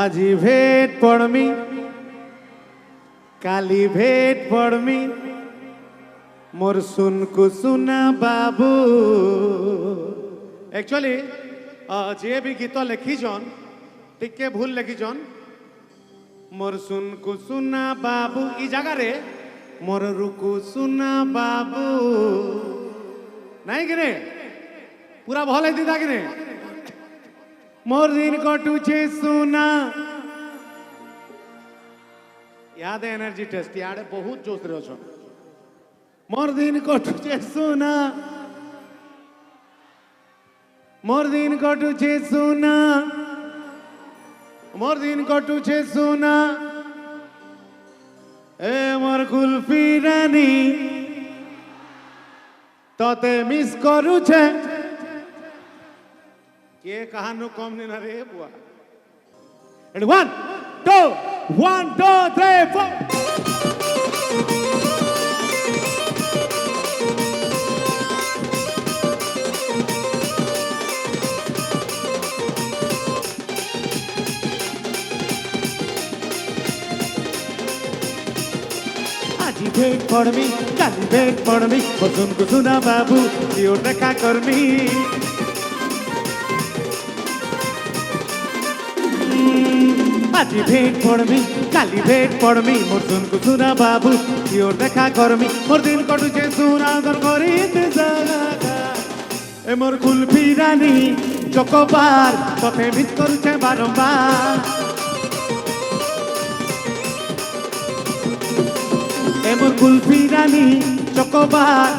আজি ভেট পড়মি কালি ভেট পড়মি মোর সুনকু সুনা বাবু। एक्चुअली जे भी गीत लिखिछन टिके भूल लिखिछन मोर सुनकु सुना बाबू ई जगह रे मोर रुकु सुना बाबू नहीं कि पूरा भल है दीदा कि मोर दिन कटुचे सुना याद एनर्जी टेस्ट याडे बहुत जोश रे अछन मोर दिन कटुचे सुना मोर दिन कटुचे सुना मोर दिन कटुचे सुना ए मोर कुल्फी रानी तते मिस करूछे के कहानु कम नहीं रे बुआ। And 1 2 1 2 3 4 আজি भेट पड़मी काली भेट पड़मी सुनकु सुना बाबू दियो देखा करमी। আজি भेट पड़मी काली भेट पड़मी मोर सुनकु सुना बाबू दियो देखा करमी। मोर दिन कटुचे सुना दर करी ए मोर कुल्फी रानी चकोबार तते मिस करूछे बारंबार। ए मोर कुल्फी रानी चकोबार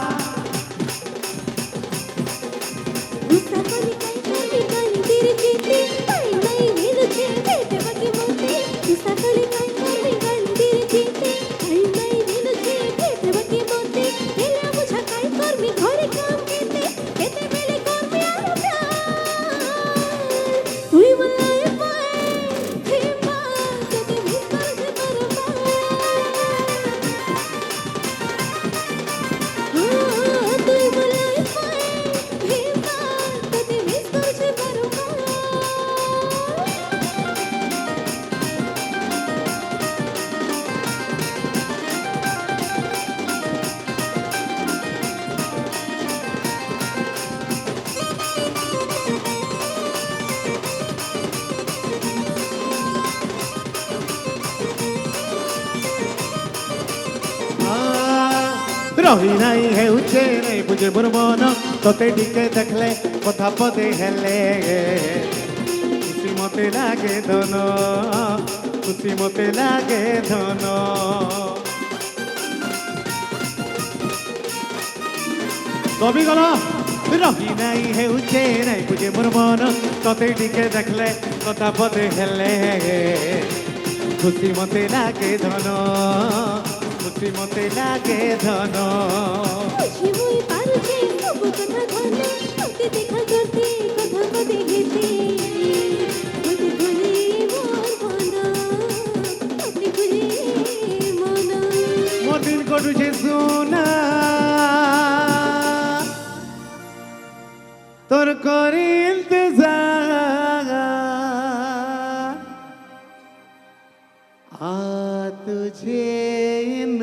रही नहीं है उचे नहीं बुझे मोर मन तोते टिके देखले कथा पदे हेले खुशी मते लागे धन खुशी मते लागे धन। कवि गला रही नहीं है उचे नहीं बुझे मोर मन तोते टिके देखले कथा पदे हेले खुशी मते लागे धन खुशी मते लागे धन। खुशी हुई पारुचे सब कथा धन तोते देखा करते कथा पदे हेते तोते भले मोर मन तोते भले मन। मोर दिन कटुचे सुना तोर करी इंतजार आ तुझे इन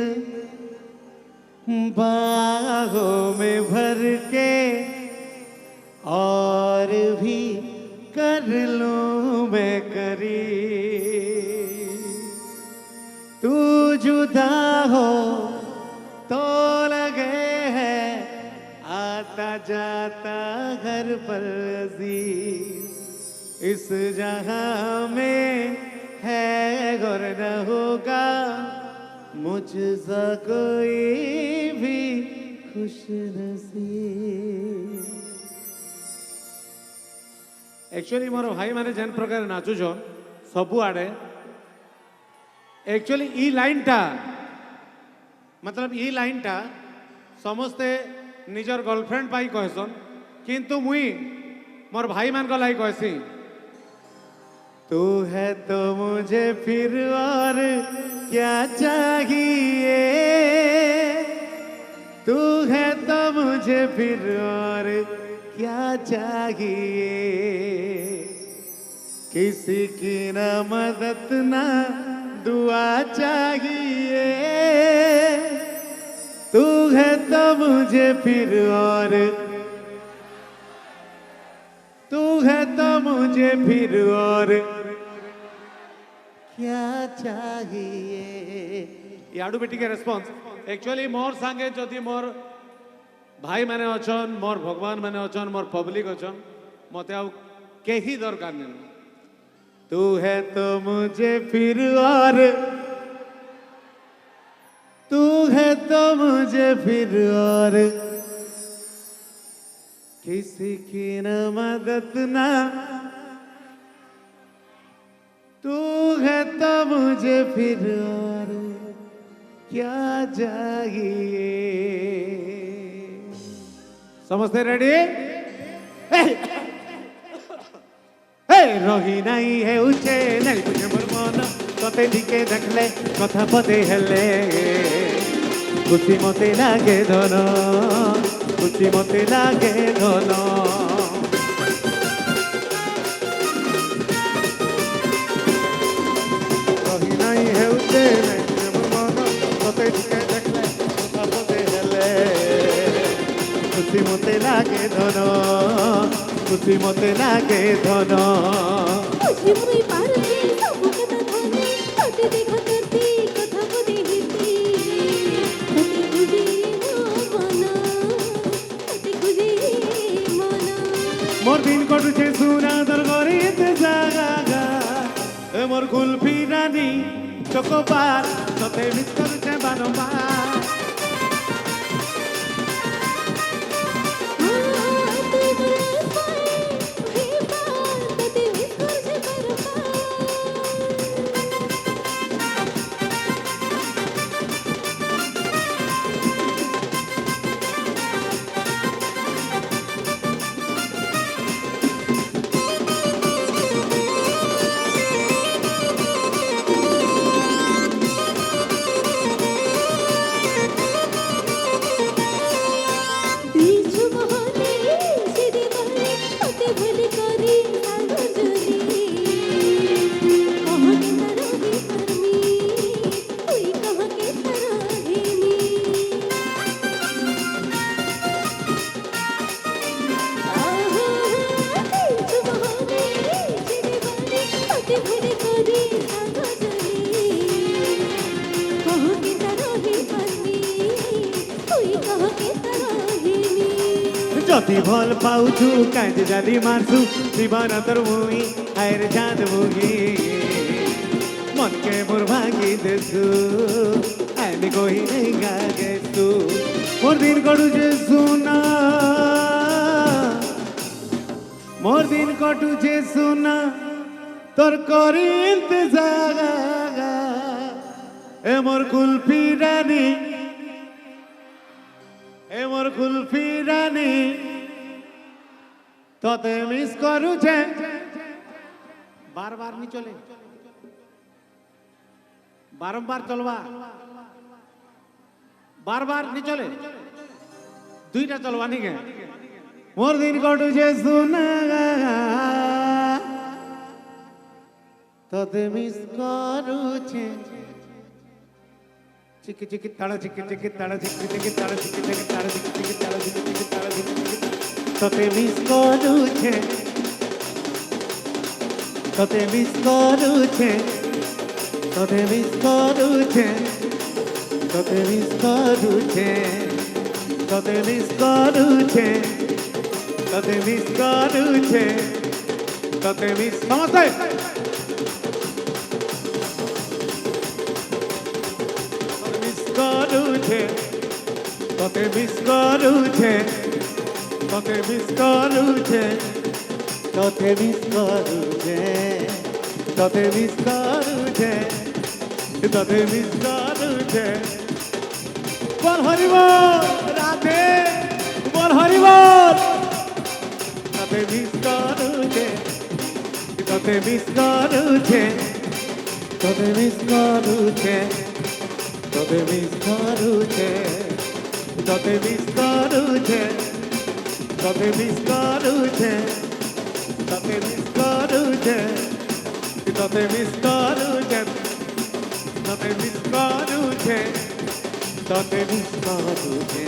बाहों में भर के और भी कर लूं मैं करी तू जुदा हो तो लगे है आता जाता घर पर अजीज इस जहां में है गौर न होगा मुझसा कोई भी खुश नसीब। एक्चुअली मोर भाई माने जेन प्रकार नाचुछन सबु आड़े एक्चुअली ई लाइन टा मतलब ई लाइन टा समस्ते निजर गर्लफ्रेंड पाई कहसन किंतु मुई मोर भाई मान को लाई कहसी तू है तो मुझे फिर और क्या चाहिए तू है तो मुझे फिर और क्या चाहिए किसी की न मदद ना दुआ चाहिए, तू है तो मुझे फिर और, तू है तो मुझे फिर और क्या चाहिए। याडू बेटी के रेस्पॉन्स एक्चुअली मोर सांगे जदि मोर भाई मैंने अचन, मोर भगवान मैंने अचन, मोर पब्लिक अचन, मते आउ केही दरकार नहीं। तू है तो मुझे फिर और, तू है तो मुझे फिर और, किसी की न मदद ना, तू है तो मुझे फिर और क्या चाहिए। समझते? रेडी? रही नहीं है उचे नहीं तुझे मोर मन, तते दिके देखले कथा पदे हेले, खुशी मते लागे धन, खुशी मते लागे धन। रही नहीं है उचे नहीं तुझे मोर मन, तते दिके देखले कथा पदे हेले, खुशी मते लागे धन, खुशी मते लागे धन। বুঝি মুই পারছি সব কথা ধনে, তোতে দেখা করতে কথা বলে হেতে, তোতে খুঁজে মন, তোতে খুঁজে মন। मोर दिन कटुछे सुना दर गरीते जागा, मोर कुल्फी रानी चोकोबार, तते मिस करुछे बारंबार। जति भल पाउछु कांजे जाली मार्छु, जीवन तर मुई आएर जाँद मुगी, मन के मोर भागी देछु आइले कोही नै गागेछु। मोर दिन कटुछे सुना, मोर दिन कटुछे सुना तोर करी इंतजार, ए मोर कुल्फी रानी, ए मोर कुल्फी रानी, तते मिस करुछे। बार बार नहीं चले, बारंबार चलवा, बार बार नहीं चले, दुईटा चलवा नहीं के। मोर दिन कटुछे सुना तते मिस करुछे, चिकी चिकी ताड़ा चिकी चिकी ताड़ा चिकी चिकी ताड़ा चिकी चिकी ताड़ा चिकी चिकी ताड़ा चिकी चिकी ताड़ा चिकी चिकी तते मिस करुछे, तते मिस करुछे, तते मिस करुछे, तते मिस करुछे, तते मिस करुछे, तते मिस करुछे, तते मिस समझते? तते मिस करुछे, तते मिस करुछे, तते मिस करुछे, तते मिस करुछे, तते मिस करुछे। बोल हरि बोल राधे, बोल हरि बोल। तते मिस करुछे, तते मिस करुछे, तते मिस करुछे, तते मिस करुछे, तते मिस करुछे, तते मिस करुछे, तते मिस करुछे। તતે મિસ કરું છે તતે મિસ કરું છે તતે મિસ કરું છે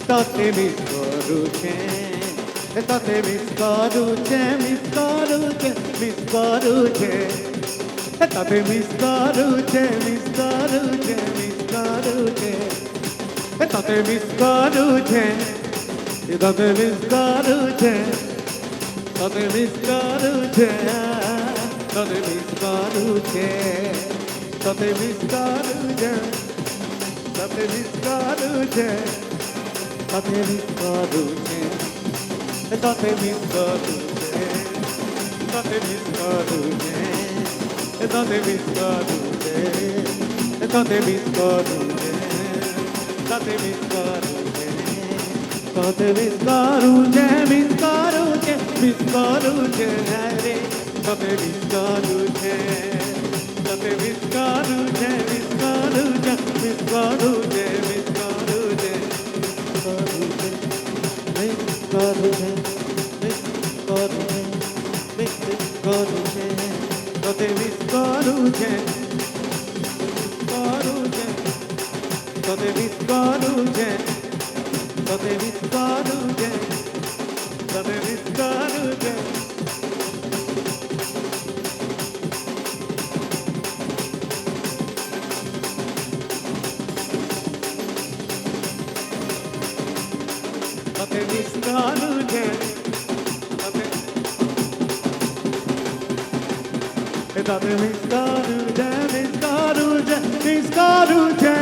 તતે મિસ કરું છે તતે મિસ કરું છે મિસ કરું છે મિસ કરું છે તતે મિસ કરું છે મિસ કરું છે મિસ કરું છે તતે મિસ કરું છે તતે મિસ કરું છે તતે મિસ કરું છે તતે મિસ કરું છે તતે મિસ કરું છે તતે મિસ કરું છે તતે મિસ કરું છે તતે મિસ કરું છે તતે મિસ કરું છે તતે મિસ કરું છે તતે મિસ કરું છે તતે મિસ કરું છે તતે મિસ કરું છે મિસ કરું છે મિસ કરું છે રે તતે મિસ કરું છે તતે મિસ કરું છે મિસ કરું છે મિસ કરું છે મિસ કરું છે મિસ કરું છે મિસ કરું છે મિસ કરું છે તતે મિસ કરું છે કરું છે તતે મિસ કરું છે તતે મિસ કરું છે તતે મિસ કરું છે તતે મિસ કરું છે તતે મિસ કરું છે મિસ કરું છે મિસ કરું છે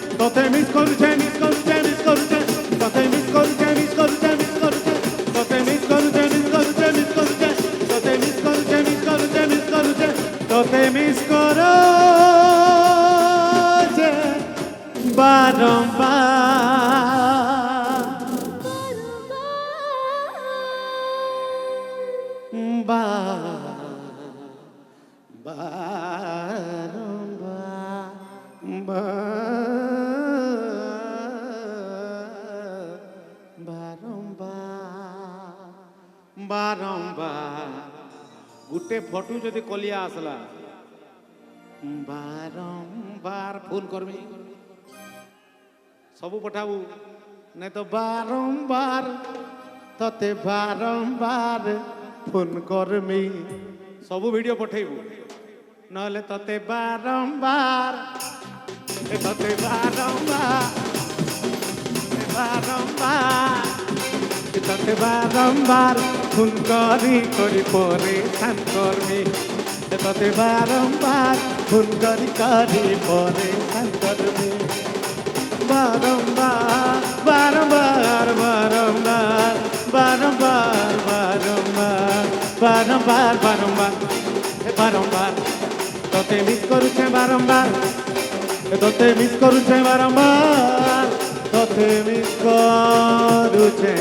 તતે મિસ કરું છે મિસ કરું છે મિસ કરું છે તતે મિસ કરું છે મિસ કરું છે મિસ કરું છે તતે મિસ કરું છે મિસ કરું છે મિસ કરું છે તતે મિસ કરું છે મિસ કરું છે મિસ કરું છે તતે મિસ કરું છે બારંવાર বারম্বার গোটে ফটো যদি কলিয়া আসলা বারম্বার ফোন করবি সবু পঠাবু নাই তো বারম্বার ততে বারম্বার ফোন করবি সবু ভিডিও পঠাইবু নহলে ততে বারম্বার ততে বারম্বার বারম্বার ততে বারম্বার ফোন করি করি পরেশান করবি ততে বারম্বার ফোন করি করি পরেশান করবি বারম্বার বারম্বার বারম্বার বারম্বার বারম্বার বারম্বার বারম্বার বারম্বার ততে মিস করুছে বারম্বার ততে মিস করুছে বারম্বার ততে মিস করুছে